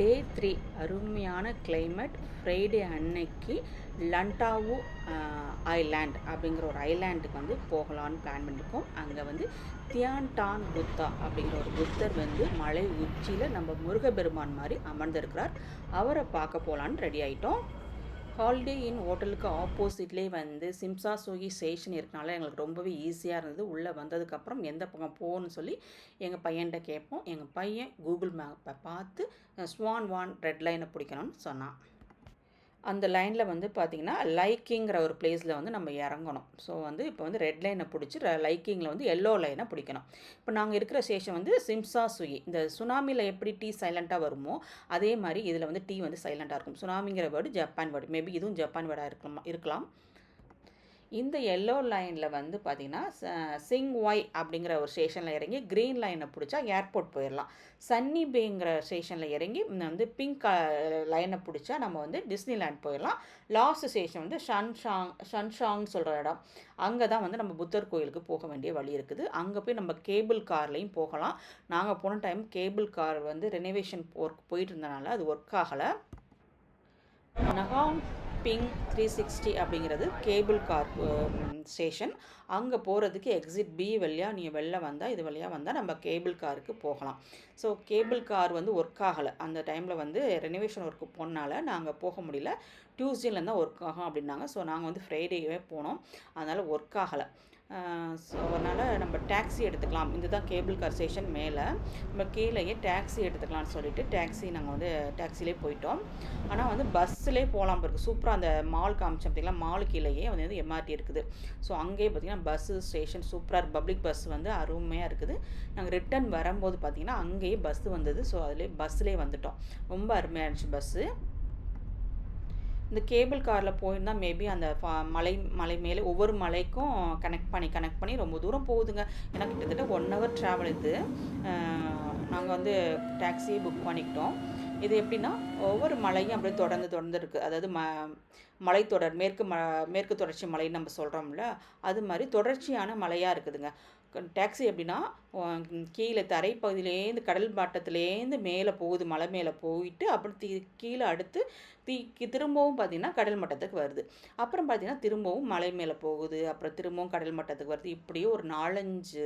டே 3 அருமையான climate. Friday அன்னைக்கு லண்டாவு island அப்படிங்கிற ஒரு ஐலாண்டுக்கு வந்து போகலான்னு பிளான் பண்ணியிருக்கோம். அங்கே வந்து தியான் டான் புத்தா அப்படிங்கிற ஒரு புத்தர் வந்து மலை உச்சியில் நம்ம முருகப்பெருமான் மாதிரி அமர்ந்திருக்கிறார். அவரை பார்க்க போகலான்னு ரெடி ஆகிட்டோம். ஹாலிடே இன் ஹோட்டலுக்கு ஆப்போசிட்லேயே வந்து சிம்சா சோகி ஸ்டேஷன் இருக்கனால எங்களுக்கு ரொம்பவே ஈஸியாக இருந்தது. உள்ளே வந்ததுக்கப்புறம் எந்த பக்கம் போகணும்னு சொல்லி எங்கள் பையன்கிட்ட கேட்போம். எங்கள் பையன் கூகுள் மேப்பை பார்த்து ஸ்வான் வான் ரெட் லைனை பிடிக்கணும்னு சொன்னான். அந்த லைனில் வந்து பார்த்திங்கன்னா லைக்கிங்கிற ஒரு பிளேஸில் வந்து நம்ம இறங்கணும். ஸோ வந்து இப்போ வந்து ரெட் லைனை பிடிச்சி லைக்கிங்கில் வந்து எல்லோ லைனை பிடிக்கணும். இப்போ நாங்கள் இருக்கிற ஸ்டேஷன் வந்து சிம்சா சுயி. இந்த சுனாமியில் எப்படி டீ சைலண்ட்டாக வருமோ அதே மாதிரி இதில் வந்து டீ வந்து சைலண்ட்டாக இருக்கும். சுனாமிங்கிற வேர்டு ஜப்பான் வேர்டு, மேபி இதுவும் ஜப்பான் வேர்டாக இருக்கலாம். இந்த எல்லோ லைனில் வந்து பார்த்திங்கன்னா சிங்வாய் அப்படிங்கிற ஒரு ஸ்டேஷனில் இறங்கி க்ரீன் லைனை பிடிச்சா ஏர்போர்ட் போயிடலாம். சன்னி பேங்கிற ஸ்டேஷனில் இறங்கி வந்து பிங்க் லைனை பிடிச்சா நம்ம வந்து டிஸ்னிலேண்ட் போயிடலாம். லாஸ்ட் ஸ்டேஷன் வந்து ஷன்ஷாங் சொல்கிற இடம். அங்கே தான் வந்து நம்ம புத்தர் கோயிலுக்கு போக வேண்டிய வழி இருக்குது. அங்கே போய் நம்ம கேபிள் கார்லேயும் போகலாம். நாங்கள் போன டைம் கேபிள் கார் வந்து ரெனோவேஷன் ஒர்க் போயிட்டு இருந்தனால அது ஒர்க் ஆகலை. நகாங் பிங் 360 அப்படிங்கிறது கேபிள் கார் ஸ்டேஷன். அங்கே போகிறதுக்கு எக்ஸிட் பி வழியாக நீங்கள் வெளில வந்தால் இது வழியாக வந்தால் நம்ம கேபிள் காருக்கு போகலாம். ஸோ கேபிள் கார் வந்து ஒர்க் ஆகலை. அந்த டைமில் வந்து ரெனோவேஷன் ஒர்க்கு போனால நாங்கள் போக முடியல. டியூஸ்டேலேருந்து தான் ஒர்க் ஆகும் அப்படின்னாங்க. ஸோ நாங்கள் வந்து ஃப்ரைடேவே போனோம். அதனால் ஒர்க் ஆகலை. ஸோ அதனால் நம்ம டேக்ஸி எடுத்துக்கலாம். இதுதான் கேபிள் கார் ஸ்டேஷன். மேலே நம்ம கீழேயே டேக்ஸி எடுத்துக்கலாம்னு சொல்லிட்டு டாக்ஸி நாங்கள் வந்து டாக்ஸிலே போயிட்டோம். ஆனால் வந்து பஸ்ஸிலே போகலாம் இருக்குது. சூப்பராக அந்த மால் காமிச்சோம் பார்த்திங்களா, மால் கீழேயே வந்து எம்ஆர்டி இருக்குது. ஸோ அங்கேயே பார்த்திங்கன்னா பஸ்ஸு ஸ்டேஷன் சூப்பராக பப்ளிக் பஸ் வந்து அருமையாக இருக்குது. நாங்கள் ரிட்டன் வரும்போது பார்த்திங்கன்னா அங்கேயே பஸ்ஸு வந்தது. ஸோ அதிலே பஸ்ஸிலே வந்துட்டோம். ரொம்ப அருமையாக இருந்துச்சு பஸ்ஸு. இந்த கேபிள் காரில் போயிருந்தால் மேபி அந்த மலை மேலே ஒவ்வொரு மலைக்கும் கனெக்ட் பண்ணி ரொம்ப தூரம் போகுதுங்க. ஏன்னா கிட்டத்தட்ட 1 hour ட்ராவல் இது. நாங்கள் வந்து டாக்ஸியை புக் பண்ணிக்கிட்டோம். இது எப்படின்னா ஒவ்வொரு மலையும் அப்படியே தொடர்ந்து இருக்குது. அதாவது மலைத்தொடர் மேற்கு தொடர்ச்சி மலைன்னு நம்ம சொல்கிறோம்ல, அது மாதிரி தொடர்ச்சியான மலையாக இருக்குதுங்க. டாக்ஸி எப்படின்னா கீழே தரைப்பகுதியிலேருந்து கடல் மட்டத்துலேருந்து மேலே போகுது, மலை மேலே போயிட்டு அப்புறம் கீழே அடுத்து திரும்பவும் பார்த்திங்கன்னா கடல் மட்டத்துக்கு வருது. அப்புறம் பார்த்திங்கன்னா திரும்பவும் மலை மேலே போகுது, அப்புறம் திரும்பவும் கடல் மட்டத்துக்கு வருது. இப்படியே ஒரு 4-5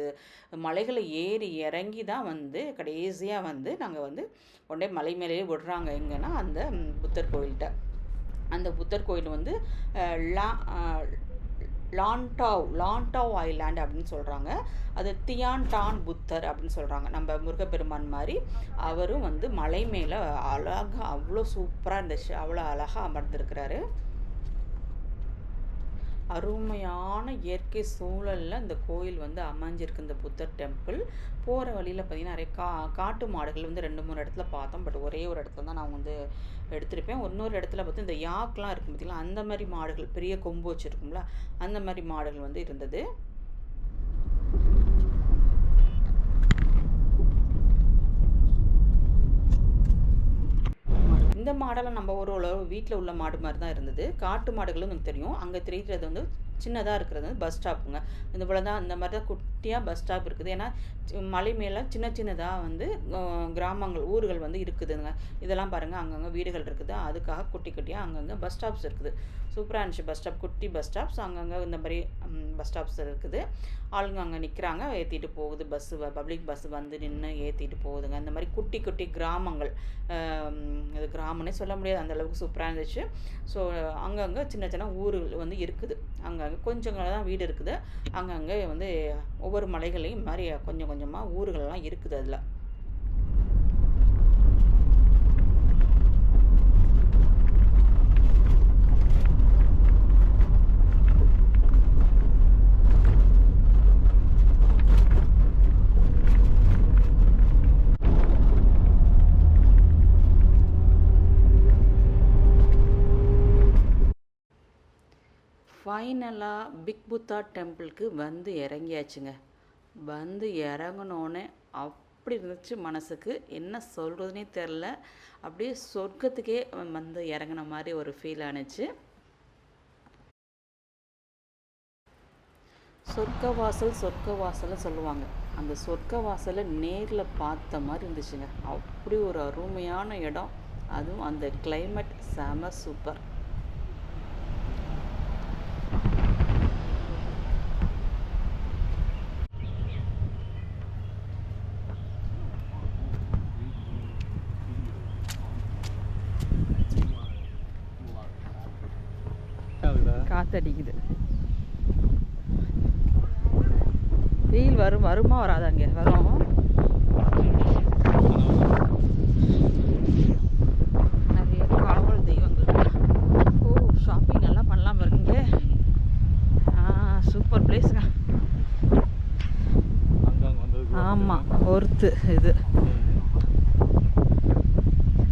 மலைகளை ஏறி இறங்கி தான் வந்து கடைசியாக வந்து நாங்கள் வந்து கொண்டே மலை மேலேயே விடுறாங்க. எங்கன்னா அந்த புத்தர் கோயில்கிட்ட. அந்த புத்தர் கோயில் வந்து லாண்டாவ் ஐலாண்ட் அப்படின்னு சொல்கிறாங்க. அது தியான் டான் புத்தர் அப்படின்னு சொல்கிறாங்க. நம்ம முருகப்பெருமான் மாதிரி அவரும் வந்து மலை மேலே அழகாக அவ்வளோ சூப்பராக இருந்துச்சு. அவ்வளோ அழகாக அமர்ந்திருக்கிறாரு. அருமையான இயற்கை சூழலில் இந்த கோயில் வந்து அமைஞ்சிருக்கு. இந்த புத்தர் டெம்பிள் போகிற வழியில் பார்த்திங்கன்னா நிறைய காட்டு மாடுகள் வந்து 2-3 இடத்துல பார்த்தோம். பட் ஒரே ஒரு இடத்துல தான் நான் வந்து எடுத்திருப்பேன். இன்னொரு இடத்துல பார்த்து இந்த யாக்கெலாம் இருக்கும் பார்த்திங்களா, அந்த மாதிரி மாடுகள் பெரிய கொம்பு வச்சுருக்கும்ல, அந்த மாதிரி மாடுகள் வந்து இருந்தது. இந்த மாடெல்லாம் நம்ம ஒரு வீட்டில் உள்ள மாடு மாதிரி தான் இருந்தது. காட்டு மாடுகளும் எனக்கு தெரியும். அங்கே தெரிகிறது வந்து சின்னதாக இருக்கிறது வந்து பஸ் ஸ்டாப்புங்க. இந்த போல தான் இந்த மாதிரி தான் குட்டியாக பஸ் ஸ்டாப் இருக்குது. ஏன்னா மலை மேலே சின்னதாக வந்து கிராமங்கள் ஊர்கள் வந்து இருக்குதுங்க. இதெல்லாம் பாருங்கள், அங்கங்கே வீடுகள் இருக்குது. அதுக்காக குட்டியாக அங்கங்கே பஸ் ஸ்டாப்ஸ் இருக்குது. சூப்பராக இருந்துச்சு பஸ் ஸ்டாப், குட்டி பஸ் ஸ்டாப்ஸ். அங்கங்கே இந்த மாதிரி பஸ் ஸ்டாப்ஸ் இருக்குது. ஆளுங்க அங்கே நிற்கிறாங்க, ஏற்றிட்டு போகுது பஸ்ஸு. பப்ளிக் பஸ்ஸு வந்து நின்று ஏற்றிட்டு போகுதுங்க. இந்த மாதிரி குட்டி கிராமங்கள். இது கிராமம்னே சொல்ல முடியாது, அந்தளவுக்கு சூப்பராக இருந்துச்சு. ஸோ அங்கங்கே சின்ன ஊர்கள் வந்து இருக்குது. அங்கங்கே கொஞ்சம் தான் வீடு இருக்குது. அங்கங்கே வந்து ஒவ்வொரு மலைகளையும் இந்த மாதிரி கொஞ்சமாக ஊர்களெல்லாம் இருக்குது. அதில் ஃபைனலாக பிக் புத்தா டெம்பிளுக்கு வந்து இறங்கியாச்சுங்க. வந்து இறங்கினோன்னே அப்படி இருந்துச்சு மனசுக்கு. என்ன சொல்கிறதுனே தெரில. அப்படியே சொர்க்கத்துக்கே வந்து இறங்கின மாதிரி ஒரு ஃபீல் ஆணுச்சு. சொர்க்க வாசல்னு சொல்லுவாங்க. அந்த சொர்க்க வாசலை நேரில் பார்த்த மாதிரி இருந்துச்சுங்க. அப்படி ஒரு அருமையான இடம். அதுவும் அந்த கிளைமேட் செம சூப்பர். காத்தடிக்குது. வெயில் வருமா வராது? அங்கே வரும். நிறைய காவல் தெய்வங்கள். ஓ, ஷாப்பிங் எல்லாம் பண்ணலாம் இருக்கீங்க. சூப்பர் பிளேஸுங்க. ஆமாம், ஒர்த்து இது.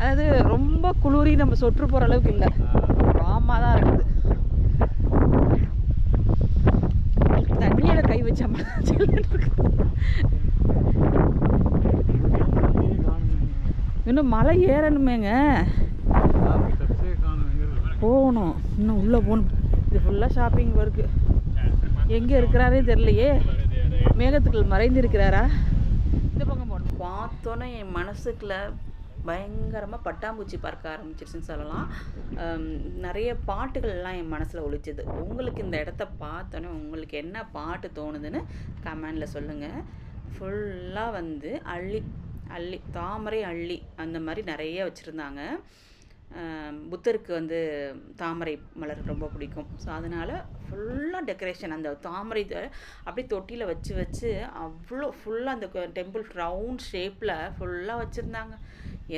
அதாவது ரொம்ப குளிரி நம்ம சொற்று போகிற அளவுக்கு இல்லை, வாமாக தான் இருக்குது. தண்ணியில கை வச்ச இன்னும் மலை ஏறணுமேங்க, போகணும், இன்னும் உள்ளே போகணும். இது ஃபுல்லாக ஷாப்பிங் ஒர்க்கு. எங்கே இருக்கிறாரே தெரியலையே, மேகத்துக்குள் மறைந்து இருக்கிறாரா? இந்த பக்கம் போகணும். பார்த்தோன்னே என் மனசுக்குள்ள பயங்கரமாக பட்டாம்பூச்சி பறக்க ஆரம்பிச்சிருச்சுன்னு சொல்லலாம். நிறைய பாட்டுகள்லாம் என் மனசில் ஒலிச்சுது. உங்களுக்கு இந்த இடத்த பார்த்தோன்னே உங்களுக்கு என்ன பாட்டு தோணுதுன்னு கமெண்டில் சொல்லுங்கள். ஃபுல்லாக வந்து அள்ளி தாமரை அள்ளி அந்த மாதிரி நிறைய வச்சுருந்தாங்க. புத்தருக்கு வந்து தாமரை மலர் ரொம்ப பிடிக்கும். ஸோ அதனால் ஃபுல்லாக டெக்கரேஷன், அந்த தாமரை அப்படியே தொட்டியில் வச்சு அவ்வளோ ஃபுல்லாக அந்த டெம்பிள் ரவுண்ட் ஷேப்பில் ஃபுல்லாக வச்சுருந்தாங்க.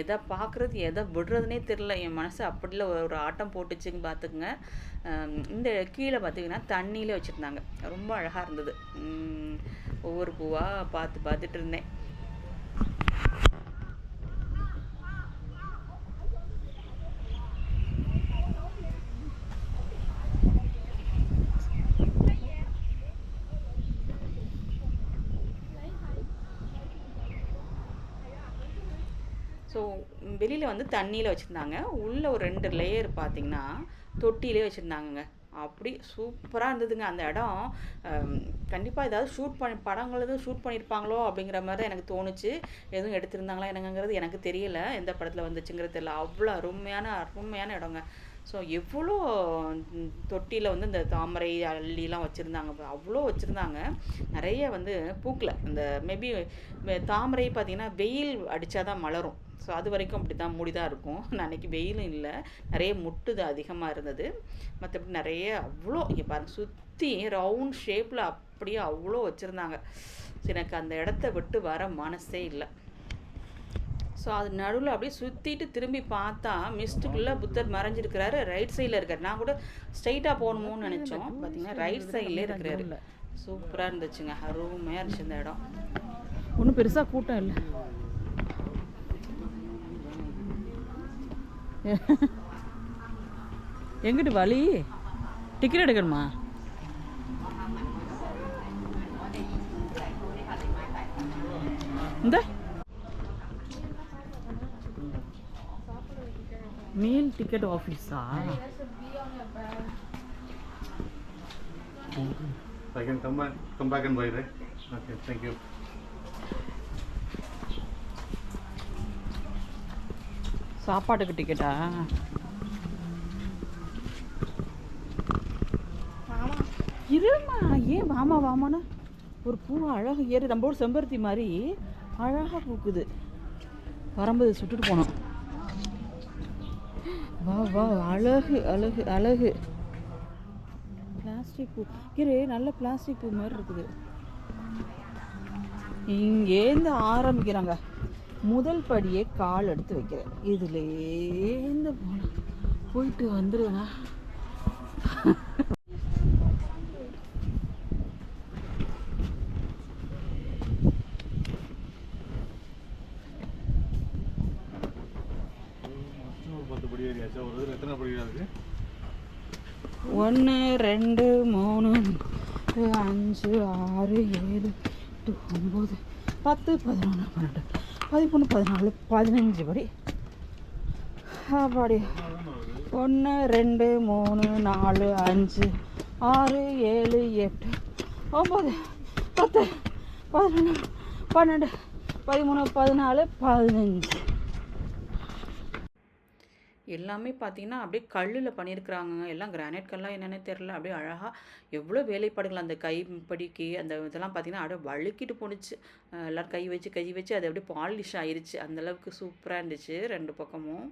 எதை பார்க்குறது எதை விடுறதுனே தெரில. என் மனசு அப்படில ஒரு ஆட்டம் போட்டுச்சுங்க பார்த்துக்குங்க. இந்த கீழே பார்த்திங்கன்னா தண்ணியில் வச்சுருந்தாங்க. ரொம்ப அழகாக இருந்தது. ஒவ்வொரு பூவாக பார்த்துட்டு இருந்தேன். ஸோ வெளியில் வந்து தண்ணியில் வச்சுருந்தாங்க. உள்ளே ஒரு 2 லேயர் பார்த்திங்கன்னா தொட்டிலே வச்சுருந்தாங்கங்க. அப்படி சூப்பராக இருந்ததுங்க அந்த இடம். கண்டிப்பாக ஏதாவது படங்கள் எதுவும் ஷூட் பண்ணியிருப்பாங்களோ அப்படிங்கிற மாதிரி தான் எனக்கு தோணுச்சு. எதுவும் எடுத்திருந்தாங்களா என்னங்கிறது எனக்கு தெரியல, எந்த படத்தில் வந்துச்சுங்கிறது தெரியல. அவ்வளோ அருமையான இடங்க. ஸோ எவ்வளோ தொட்டியில் வந்து இந்த தாமரை அள்ளிலாம் வச்சுருந்தாங்க, அவ்வளோ வச்சுருந்தாங்க. நிறைய வந்து பூக்களை இந்த மேபி தாமரை பார்த்திங்கன்னா வெயில் அடித்தா தான் மலரும். ஸோ அது வரைக்கும் அப்படி தான் மூடி தான் இருக்கும். அன்றைக்கி வெயிலும் இல்லை, நிறைய முட்டுது அதிகமாக இருந்தது. மற்றபடி நிறைய அவ்வளோ இங்கே பாருங்கள், சுற்றி ரவுண்ட் ஷேப்பில் அப்படியே அவ்வளோ வச்சுருந்தாங்க. எனக்கு அந்த இடத்த விட்டு வர மனசே இல்லை. ஸோ அது நடுவில் அப்படியே சுற்றிட்டு திரும்பி பார்த்தா மிஸ்ட்டுக்குள்ளே புத்தர் மறைஞ்சிருக்கிறாரு. ரைட் சைடில் இருக்கார். நான் கூட ஸ்ட்ரைட்டாக போகணுமோன்னு நினச்சோம். பார்த்தீங்கன்னா ரைட் சைட்லேயே இருக்கிறாரு. சூப்பராக இருந்துச்சுங்க, அருமையாக இருந்துச்சு இந்த இடம். ஒன்றும் பெருசாக கூட்டம் இல்லை. எங்கிட்டு வழி? டிக்கெட் எடுக்கணுமா? இந்த மீல் டிக்கெட் ஆஃபீஸா? I can come back and buy, right? Okay, thank you. சாப்பாட்டுக்கு டிக்கெட்டா? இருமா, ஏன் வாமான்னு ஒரு பூ அழகாக ஏறி நம்மளோட செம்பருத்தி மாதிரி அழகாக பூக்குது. வரும்போது சுட்டுட்டு போனோம். வா அழகு. பிளாஸ்டிக் பூ நல்ல பிளாஸ்டிக் பூ மாதிரி இருக்குது. இங்கேருந்து ஆரம்பிக்கிறாங்க. முதல் படியே கால் எடுத்து வைக்கிறேன். இதுலேருந்து போயிட்டு வந்துடுவேண்ணா. ஒன்று 2 3 5 6 7 8 9 10 11 12 13 14 15 படி. அப்படி 1 2 3 4 5 6 7 8 9 10 11 12, 13, 14, 15. எல்லாமே பார்த்தீங்கன்னா அப்படியே கல்லில் பண்ணியிருக்கிறாங்க. எல்லாம் கிரானைட் கல்லா என்னன்னே தெரில. அப்படியே அழகாக எவ்வளோ வேலைப்பாடுகள் அந்த கைப்படிக்கு அந்த இதெல்லாம் பார்த்தீங்கன்னா அப்படியே வழுக்கிட்டு போணுச்சு. எல்லோரும் கை வச்சு அது அப்படியே பாலிஷ் ஆயிருச்சு. அந்தளவுக்கு சூப்பராக இருந்துச்சு 2 பக்கமும்.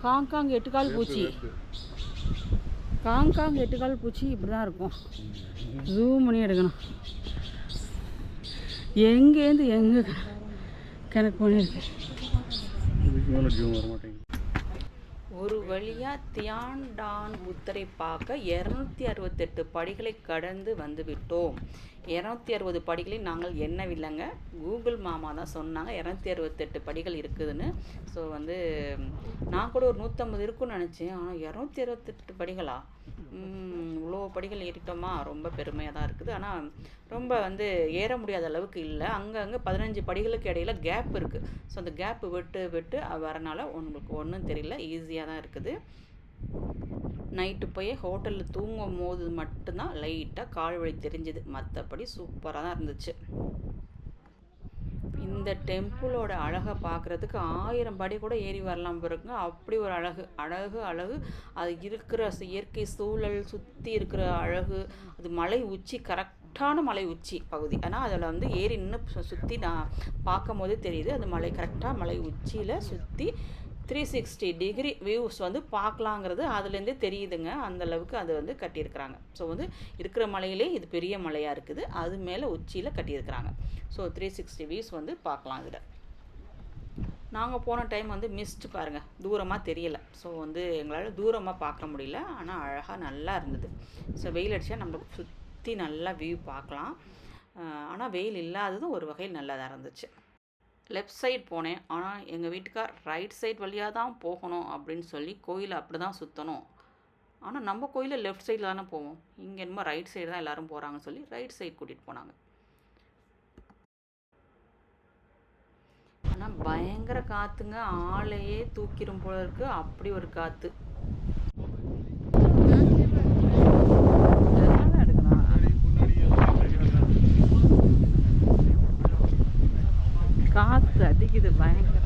ஹாங்காங் 8 கால் பூச்சி. ஹாங்காங் 8 கால் பூச்சி இப்படி தான் இருக்கும். ஜூம் பண்ணி எடுக்கணும். எங்கேருந்து எங்கே கனெக்ட் பண்ணியிருக்கு. ஒரு வழியாக தியான்டான் புத்தரை பார்க்க 268 படிகளை கடந்து வந்து விட்டோம். 260 படிகளை நாங்கள் எண்ணவில்லைங்க. கூகுள் மாமா தான் சொன்னாங்க 268 படிகள் இருக்குதுன்னு. ஸோ வந்து நான் கூட ஒரு 150 இருக்குன்னு நினச்சேன். ஆனால் 268 படிகளா? இவ்வளோ படிகள் ஏறிட்டோமா? ரொம்ப பெருமையாக தான் இருக்குது. ஆனால் ரொம்ப வந்து ஏற முடியாத அளவுக்கு இல்லை. அங்கங்கே 15 படிகளுக்கு இடையில கேப் இருக்குது. ஸோ அந்த கேப் விட்டு வரனால உங்களுக்கு ஒன்றும் தெரியல, ஈஸியாக தான் இருக்குது. நைட்டு போய் ஹோட்டலில் தூங்கும் போது மட்டும்தான் லைட்டாக கால் வலி தெரிஞ்சுது. மற்றபடி சூப்பராக தான் இருந்துச்சு. இந்த டெம்பிளோட அழகை பார்க்குறதுக்கு 1000 படி கூட ஏறி வரலாம் பாருங்க. அப்படி ஒரு அழகு. அது இருக்கிற இயற்கை சூழல், சுற்றி இருக்கிற அழகு, அது மலை உச்சி, கரெக்டான மலை உச்சி பகுதி. ஆனால் அதில் வந்து ஏறி நின்று சுற்றி நான் பார்க்கும் போது தெரியுது அது கரெக்டாக மலை உச்சியில் சுற்றி 360 டிகிரி வியூஸ் வந்து பார்க்கலாங்கிறது அதுலேருந்தே தெரியுதுங்க. அந்தளவுக்கு அது வந்து கட்டியிருக்கிறாங்க. ஸோ வந்து இருக்கிற மலையிலே இது பெரிய மலையாக இருக்குது. அது மேலே உச்சியில் கட்டியிருக்கிறாங்க. ஸோ 360 வியூஸ் வந்து பார்க்கலாம் இதில். நாங்கள் போன டைம் வந்து மிஸ்ட் பாருங்கள், தூரமாக தெரியலை. ஸோ வந்து எங்களால் தூரமாக பார்க்க முடியல. ஆனால் அழகாக நல்லா இருந்தது. ஸோ வெயில் அடித்தா நம்மளுக்கு சுற்றி நல்லா வியூ பார்க்கலாம். ஆனால் வெயில் இல்லாததும் ஒரு வகையில் நல்லா தான் இருந்துச்சு. லெஃப்ட் சைட் போனேன். ஆனால் எங்கள் வீட்டுக்கார் ரைட் சைட் வழியாக தான் போகணும் அப்படின்னு சொல்லி கோயிலை அப்படி தான் சுற்றணும். ஆனால் நம்ம கோயிலில் லெஃப்ட் சைடில் தானே போவோம். இங்கே என்னமோ ரைட் சைடு தான் எல்லோரும் போகிறாங்கன்னு சொல்லி ரைட் சைட் கூட்டிகிட்டு போனாங்க. ஆனால் பயங்கர காற்றுங்க. ஆளையே தூக்கிடும் போல இருக்குது. அப்படி ஒரு காற்று. காற்று அடிக்குது பயங்கரம்.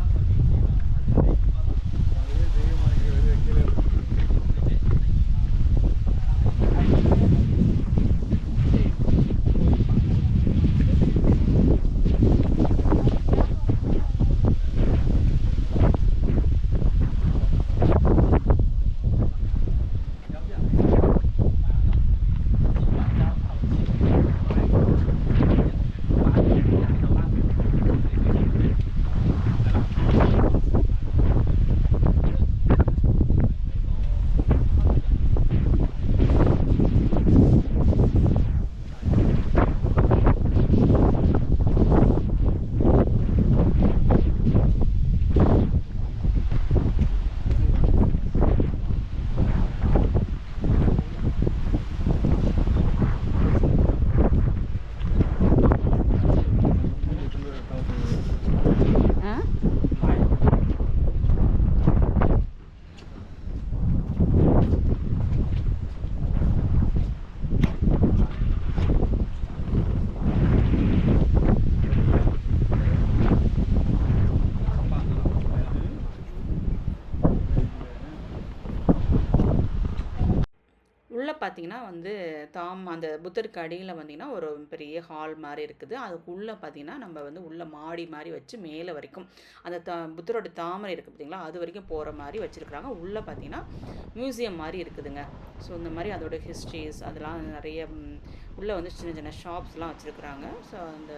பார்த்தீங்கன்னா வந்து அந்த புத்தருக்கு அடியில் வந்தீங்கன்னா ஒரு பெரிய ஹால் மாதிரி இருக்குது. அதுக்குள்ளே பார்த்தீங்கன்னா நம்ம வந்து உள்ள மாடி மாதிரி வச்சு மேலே வரைக்கும் அந்த புத்தரோட தாமரை இருக்குது பார்த்தீங்களா, அது வரைக்கும் போகிற மாதிரி வச்சுருக்குறாங்க. உள்ளே பார்த்தீங்கன்னா மியூசியம் மாதிரி இருக்குதுங்க. ஸோ இந்த மாதிரி அதோட ஹிஸ்ட்ரிஸ் அதெல்லாம் நிறைய உள்ளே வந்து சின்ன சின்ன ஷாப்ஸ்லாம் வச்சுருக்குறாங்க. ஸோ அந்த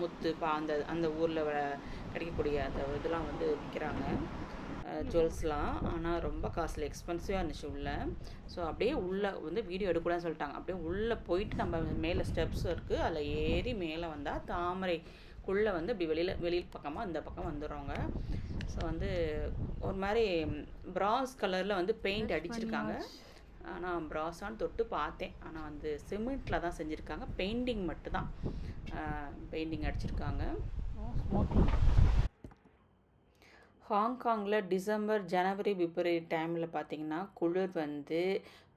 முத்து அந்த அந்த ஊரில் கிடைக்கக்கூடிய அந்த இதெல்லாம் வந்து விற்கிறாங்க, ஜுவல்ஸ்லாம். ஆனால் ரொம்ப காஸ்ட்லி, எக்ஸ்பென்சிவாக இருந்துச்சு உள்ளே. ஸோ அப்படியே உள்ளே வந்து வீடியோ எடுக்கூடாதுன்னு சொல்லிட்டாங்க. அப்படியே உள்ளே போயிட்டு நம்ம மேலே ஸ்டெப்ஸ் இருக்குது, அதில் ஏறி மேலே வந்தால் தாமரைக்குள்ளே வந்து இப்படி வெளியில் பக்கமாக இந்த பக்கம் வந்துடுறோங்க. ஸோ வந்து ஒரு மாதிரி பிராஸ் கலரில் வந்து பெயிண்ட் அடிச்சிருக்காங்க. ஆனால் பிராஸான்னு தொட்டு பார்த்தேன். ஆனால் வந்து சிமெண்ட்டில் தான் செஞ்சுருக்காங்க, பெயிண்டிங் மட்டும்தான் பெயிண்டிங் அடிச்சிருக்காங்க. ஹாங்காங்கில் டிசம்பர், ஜனவரி, பிப்ரவரி டைமில் பார்த்திங்கன்னா குளிர் வந்து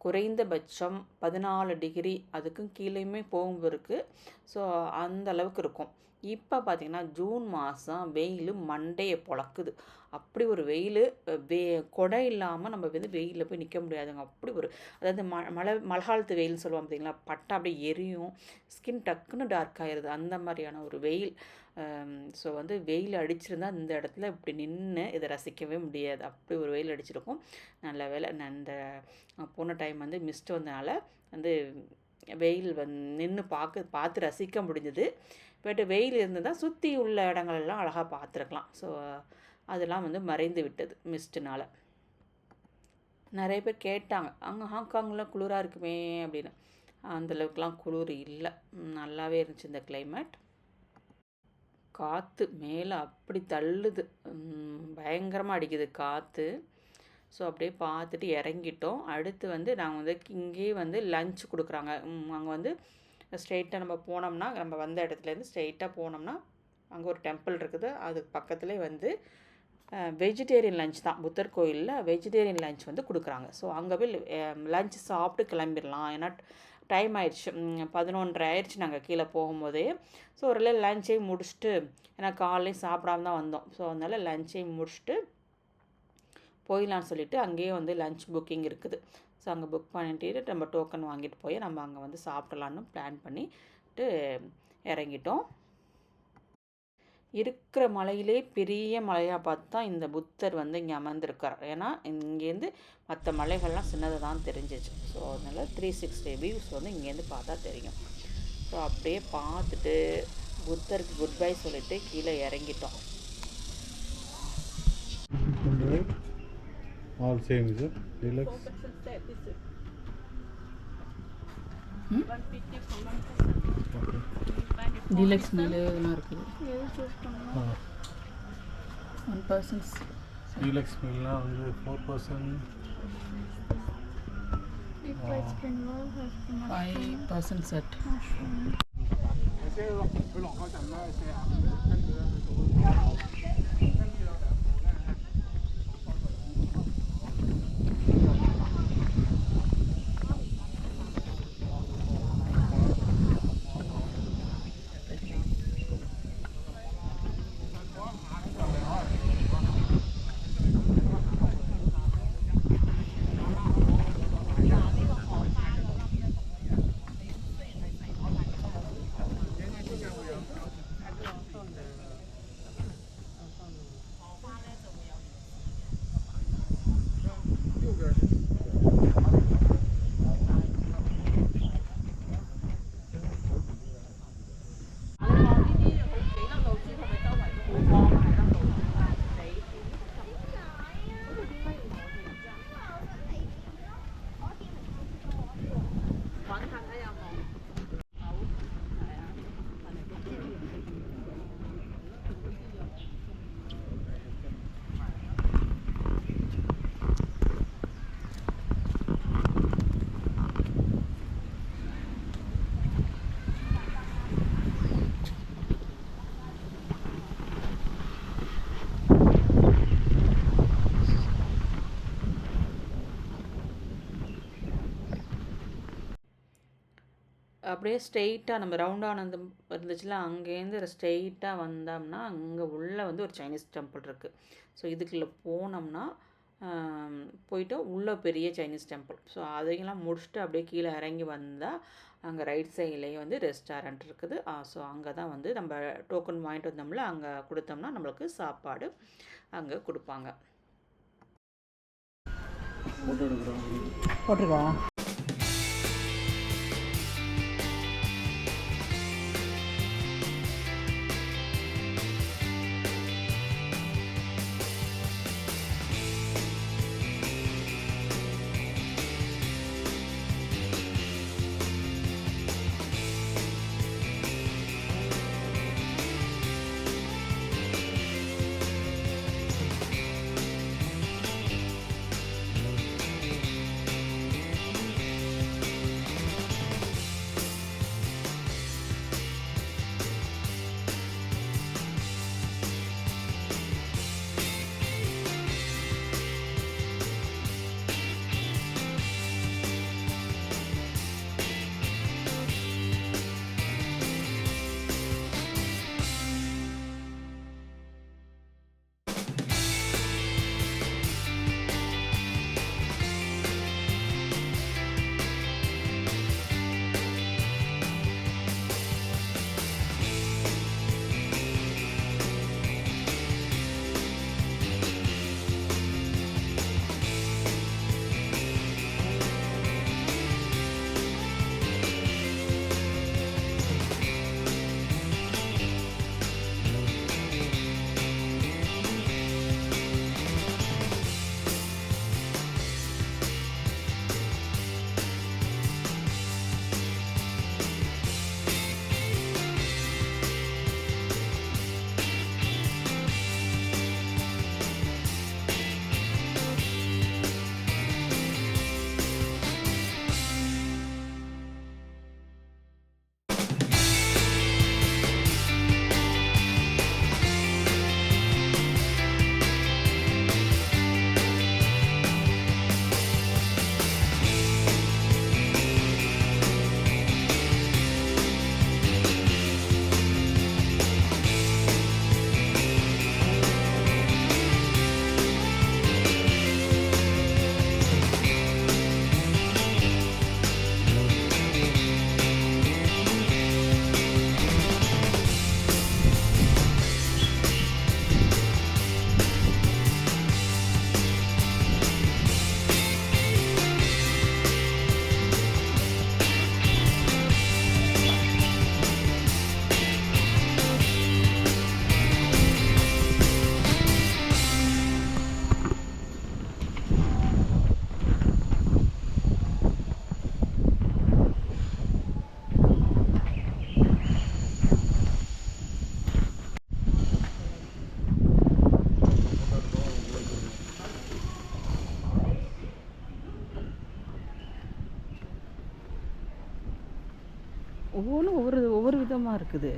குறைந்தபட்சம் 14 டிகிரி அதுக்கும் கீழேயுமே போகும் இருக்குது. ஸோ அந்த அளவுக்கு இருக்கும். இப்போ பார்த்திங்கன்னா ஜூன் மாதம் வெயில் மண்டையை பொளக்குது. அப்படி ஒரு வெயில். கொடை இல்லாமல் நம்ம வந்து வெயிலில் போய் நிற்க முடியாதுங்க. அப்படி ஒரு அதாவது மழை காலத்து வெயில்னு சொல்லுவோம் பார்த்தீங்களா, பட்டா அப்படியே எரியும், ஸ்கின் டக்குன்னு டார்க் ஆயிடுது, அந்த மாதிரியான ஒரு வெயில். ஸோ வந்து வெயில் அடிச்சிருந்தா இந்த இடத்துல இப்படி நின்று இதை ரசிக்கவே முடியாது. அப்படி ஒரு வெயில் அடிச்சிருக்கும். நல்ல வேளை நான் இந்த போன டைம் வந்து மிஸ்ட் வந்தனால வந்து வெயில் நின்று பார்த்து ரசிக்க முடிஞ்சது. பட் வெயில் இருந்ததுதான் சுற்றி உள்ள இடங்களெல்லாம் அழகாக பார்த்துருக்கலாம். ஸோ அதெல்லாம் வந்து மறைந்து விட்டது மிஸ்ட்டுனால். நிறைய பேர் கேட்டாங்க, அங்கே ஹாங்காங்கில் குளிராக இருக்குமே அப்படின்னு. அந்தளவுக்குலாம் குளிர் இல்லை, நல்லாவே இருந்துச்சு இந்த கிளைமேட். காற்று மேலே அப்படி தள்ளுது, பயங்கரமாக அடிக்குது காற்று. ஸோ அப்படியே பார்த்துட்டு இறங்கிட்டோம். அடுத்து வந்து நாங்கள் வந்து இங்கேயே வந்து லஞ்ச் கொடுக்குறாங்க. அங்கே வந்து ஸ்ட்ரெயிட்டாக நம்ம போனோம்னா, நம்ம வந்த இடத்துலேருந்து ஸ்ட்ரெயிட்டாக போனோம்னா அங்கே ஒரு டெம்பிள் இருக்குது, அதுக்கு பக்கத்துலேயே வந்து வெஜிடேரியன் லஞ்ச் தான். புத்தர் கோயிலில் வெஜிடேரியன் லஞ்ச் வந்து கொடுக்குறாங்க. ஸோ அங்கே போய் லஞ்ச் சாப்பிட்டு கிளம்பிடலாம். ஏன்னா டைம் ஆயிடுச்சு, 11:30 ஆயிடுச்சு நாங்கள் கீழே போகும்போதே. ஸோ ஒரு லஞ்சையும் முடிச்சுட்டு, ஏன்னா காலையும் சாப்பிடாம தான் வந்தோம். ஸோ அதனால் லஞ்சையும் முடிச்சுட்டு போயிடலான்னு சொல்லிவிட்டு அங்கேயே வந்து லஞ்ச் புக்கிங் இருக்குது. ஸோ அங்கே புக் பண்ணிட்டு நம்ம டோக்கன் வாங்கிட்டு போய் நம்ம அங்கே வந்து சாப்பிடலான்னு பிளான் பண்ணிட்டு இறங்கிட்டோம். இருக்கிற மலையிலே பெரிய மலையாக பார்த்து தான் இந்த புத்தர் வந்து இங்கே அமர்ந்திருக்கார். ஏன்னா இங்கேருந்து மற்ற மலைகள்லாம் சின்னதாக தான் தெரிஞ்சிச்சு. ஸோ அதனால் 360 வியூஸ் வந்து இங்கேருந்து பார்த்தா தெரியும். ஸோ அப்படியே பார்த்துட்டு புத்தருக்கு குட் பை சொல்லிவிட்டு கீழே இறங்கிட்டோம். All same, is it? Deluxe? Deluxe மேலே இதெல்லாம் இருக்குது. 1 person. Deluxe mealனா வந்து 4 person. 5 person set. அப்படியே ஸ்ட்ரெயிட்டாக நம்ம ரவுண்டானது இருந்துச்சுல, அங்கேருந்து ஸ்ட்ரெயிட்டாக வந்தோம்னா அங்கே உள்ளே வந்து ஒரு சைனீஸ் டெம்பிள் இருக்குது. ஸோ இதுக்குள்ளே போனோம்னா போயிட்டு உள்ளே பெரிய சைனீஸ் டெம்பிள். ஸோ அதையெல்லாம் முடிச்சுட்டு அப்படியே கீழே இறங்கி வந்தால் அங்கே ரைட் சைட்லேயே வந்து ரெஸ்டாரண்ட் இருக்குது. ஸோ அங்கே தான் வந்து நம்ம டோக்கன் வாங்கிட்டு வந்தோம்ல, அங்கே கொடுத்தோம்னா நம்மளுக்கு சாப்பாடு அங்கே கொடுப்பாங்க. போட்டிருக்கோம். ஒவ்வொன்றும் ஒவ்வொரு விதமாக இருக்குது.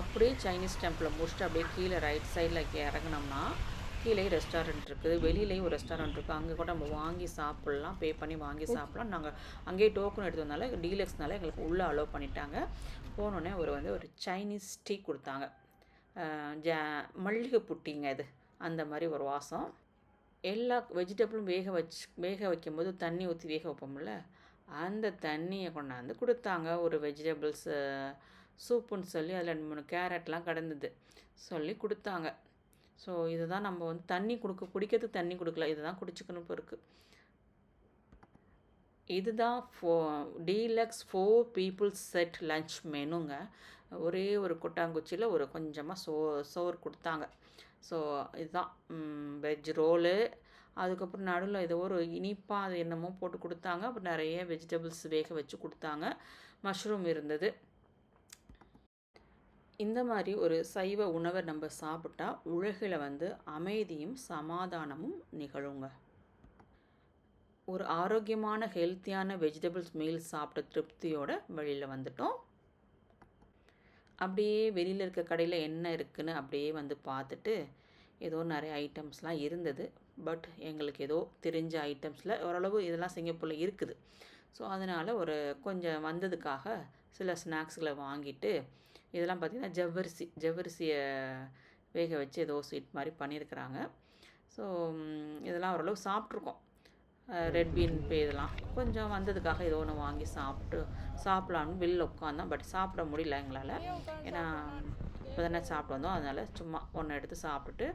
அப்படியே சைனீஸ் டெம்பிளை முடிச்சுட்டு அப்படியே கீழே ரைட் சைடில் இறங்குனோம்னா கீழே ரெஸ்டாரண்ட் இருக்குது, வெளியிலேயும் ஒரு ரெஸ்டாரண்ட் இருக்குது. அங்கே கூட நம்ம வாங்கி சாப்பிட்லாம், பே பண்ணி வாங்கி சாப்பிட்லாம். நாங்கள் அங்கேயே டோக்கன் எடுத்ததுனால டீலக்ஸ்னால எங்களுக்கு உள்ளே அலோவ் பண்ணிட்டாங்க. போனோடனே ஒரு சைனீஸ் டீ கொடுத்தாங்க. மல்லிகை புட்டிங்க இது, அந்த மாதிரி ஒரு வாசம். எல்லா வெஜிடபிளும் வேக வைக்கும்போது தண்ணி ஊற்றி வேக வைப்போம்ல, அந்த தண்ணியை கொண்டாந்து கொடுத்தாங்க. ஒரு வெஜிடபிள்ஸ் சூப்புன்னு சொல்லி அதில் 2-3 கேரட்லாம் கடந்தது சொல்லி கொடுத்தாங்க. ஸோ இதுதான் நம்ம வந்து தண்ணி குடிக்கிறதுக்கு தண்ணி கொடுக்கல, இதுதான் குடிச்சுக்கணும் இப்போ இருக்குது. இதுதான் டீலக்ஸ் 4 people செட் லன்ச் மெனுங்க. ஒரே ஒரு கொட்டாங்குச்சியில் ஒரு கொஞ்சமாக சோறு கொடுத்தாங்க. ஸோ இதுதான் வெஜ் ரோலு. அதுக்கப்புறம் நடுவில் ஏதோ ஒரு இனிப்பாக அது என்னமோ போட்டு கொடுத்தாங்க. அப்புறம் நிறைய வெஜிடபிள்ஸ் வேக வச்சு கொடுத்தாங்க. மஷ்ரூம் இருந்தது. இந்த மாதிரி ஒரு சைவ உணவை நம்ம சாப்பிட்டா உலகில் வந்து அமைதியும் சமாதானமும் நிகழுங்க. ஒரு ஆரோக்கியமான ஹெல்த்தியான வெஜிடபிள்ஸ் மீல் சாப்பிட்ட திருப்தியோட வெளியில் வந்துட்டோம். அப்படியே வெளியில் இருக்க கடையில் என்ன இருக்குன்னு அப்படியே வந்து பார்த்துட்டு ஏதோ நிறைய ஐட்டம்ஸ்லாம் இருந்தது. பட் எங்களுக்கு ஏதோ தெரிஞ்ச ஐட்டம்ஸில் ஓரளவு இதெல்லாம் சிங்கப்பூரில் இருக்குது. ஸோ அதனால் கொஞ்சம் வந்ததுக்காக சில ஸ்நாக்ஸ்களை வாங்கிட்டு, இதெல்லாம் பார்த்திங்கன்னா ஜவ்வரிசியை வேக வச்சு ஏதோ ஸ்வீட் மாதிரி பண்ணியிருக்கிறாங்க. ஸோ இதெல்லாம் ஓரளவு சாப்பிட்ருக்கோம். ரெட் பீன் இதெல்லாம் கொஞ்சம் வந்ததுக்காக ஏதோ ஒன்று வாங்கி சாப்பிட்லான்னு வெளில உட்காந்தோம். பட் சாப்பிட முடியல எங்களால். ஏன்னா இப்போ தானே சாப்பிட்டு வந்தோம். அதனால் சும்மா ஒன்று எடுத்து சாப்பிட்டுட்டு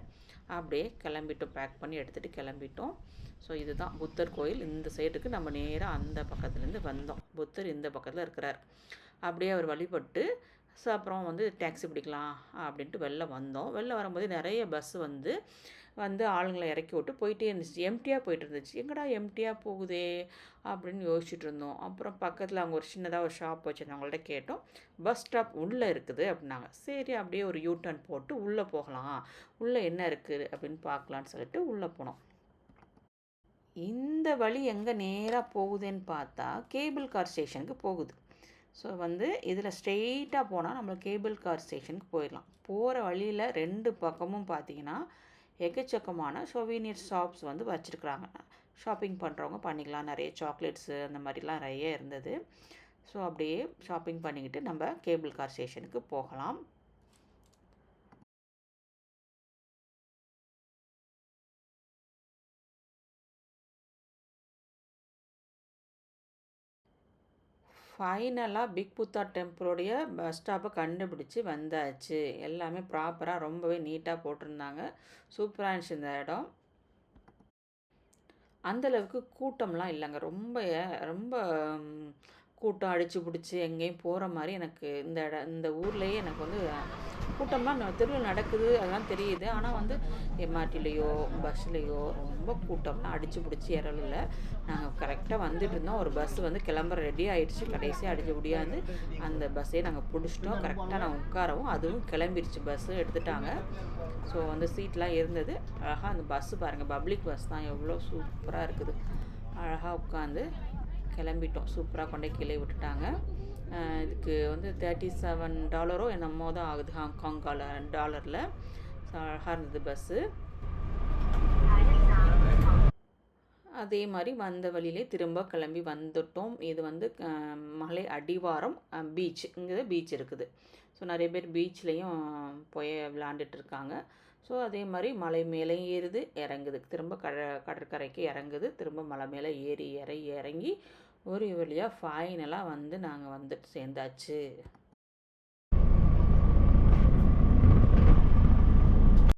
அப்படியே கிளம்பிட்டோம். பேக் பண்ணி எடுத்துகிட்டு கிளம்பிட்டோம். ஸோ இதுதான் புத்தர் கோயில். இந்த சைடுக்கு நம்ம நேராக அந்த பக்கத்துலேருந்து வந்தோம். புத்தர் இந்த பக்கத்தில் இருக்கிறார். அப்படியே அவர் வழிபட்டு அப்புறம் வந்து டாக்ஸி பிடிக்கலாம் அப்படின்ட்டு வெளில வந்தோம். வெளில வரும்போது நிறைய பஸ் வந்து ஆளுங்களை இறக்கி விட்டு போயிட்டே இருந்துச்சு. எம்டியாக போயிட்டு இருந்துச்சு. எங்கடா எம்டியாக போகுதே அப்படின்னு யோசிச்சுட்டு இருந்தோம். அப்புறம் பக்கத்தில் அவங்க ஒரு சின்னதாக ஒரு ஷாப் வச்சுருந்தாங்க. அவங்கள்ட்ட கேட்டோம். பஸ் ஸ்டாப் உள்ளே இருக்குது அப்படின்னாங்க. சரி அப்படியே ஒரு யூட்டர்ன் போட்டு உள்ளே போகலாம், உள்ளே என்ன இருக்குது அப்படின்னு பார்க்கலான்னு சொல்லிட்டு உள்ளே போனோம். இந்த வழி எங்கே நேராக போகுதுன்னு பார்த்தா கேபிள் கார் ஸ்டேஷனுக்கு போகுது. ஸோ இதில் ஸ்ட்ரெயிட்டாக போனால் நம்ம கேபிள் கார் ஸ்டேஷனுக்கு போயிடலாம். போகிற வழியில் 2 பக்கமும் பார்த்தீங்கன்னா எக்கச்சக்கமான சொவீனியர் ஷாப்ஸ் வச்சுருக்குறாங்க. ஷாப்பிங் பண்ணுறவங்க பண்ணிக்கலாம். நிறைய சாக்லேட்ஸு அந்த மாதிரிலாம் நிறைய இருந்தது. ஸோ அப்படியே ஷாப்பிங் பண்ணிக்கிட்டு நம்ம கேபிள் கார் ஸ்டேஷனுக்கு போகலாம். ஃபைனலாக பிக் புத்தா டெம்பிளோடைய பஸ் ஸ்டாப்பை கண்டுபிடிச்சி வந்தாச்சு. எல்லாமே ப்ராப்பராக ரொம்பவே நீட்டாக போட்டிருந்தாங்க. சூப்பராக இருந்துச்சு இந்த இடம். அந்தளவுக்கு கூட்டம்லாம் இல்லைங்க. ரொம்ப கூட்டம் அடித்து பிடிச்சி எங்கேயும் போகிற மாதிரி எனக்கு இந்த ஊர்லேயே எனக்கு கூட்டம்லாம் தெருவில் நடக்குது அதெல்லாம் தெரியுது. ஆனால் எம்ஆர்டிலேயோ பஸ்லேயோ ரொம்ப கூட்டம்லாம் அடித்து பிடிச்சி ஏறல. நாங்கள் கரெக்டாக வந்துட்டு இருந்தோம். ஒரு பஸ் கிளம்புற ரெடி ஆகிடுச்சு. கடைசியாக அடிச்சு முடியாது அந்த பஸ்ஸே நாங்கள் பிடிச்சிட்டோம். கரெக்டாக நாங்கள் உட்காரவும் அதுவும் கிளம்பிடுச்சு. பஸ்ஸு எடுத்துட்டாங்க. ஸோ சீட்லாம் இருந்தது. அழகாக அந்த பஸ்ஸு பாருங்கள், பப்ளிக் பஸ் தான், எவ்வளோ சூப்பராக இருக்குது. அழகாக உட்காந்து கிளம்பிட்டோம். சூப்பராக கொண்டே கீழே விட்டுட்டாங்க. இதுக்கு வந்து $37 என்னமோ தான் ஆகுது ஹாங்காங் டாலரில். ஸோ அழகாக இருந்தது பஸ்ஸு. அதே மாதிரி வந்த வழியிலே திரும்ப கிளம்பி வந்துட்டோம். இது வந்து மலை அடிவாரம் பீச். இங்கே பீச் இருக்குது. ஸோ நிறைய பேர் பீச்லேயும் போய் விளாண்டுட்டு இருக்காங்க. ஸோ அதே மாதிரி மலை மேலே ஏறுது, இறங்குது, திரும்ப கடற்கரைக்கு இறங்குது, திரும்ப மலை மேலே ஏறி இறங்கி ஒரு வழியாக ஃபைனலாக வந்து நாங்கள் வந்துட்டு சேர்ந்தாச்சு.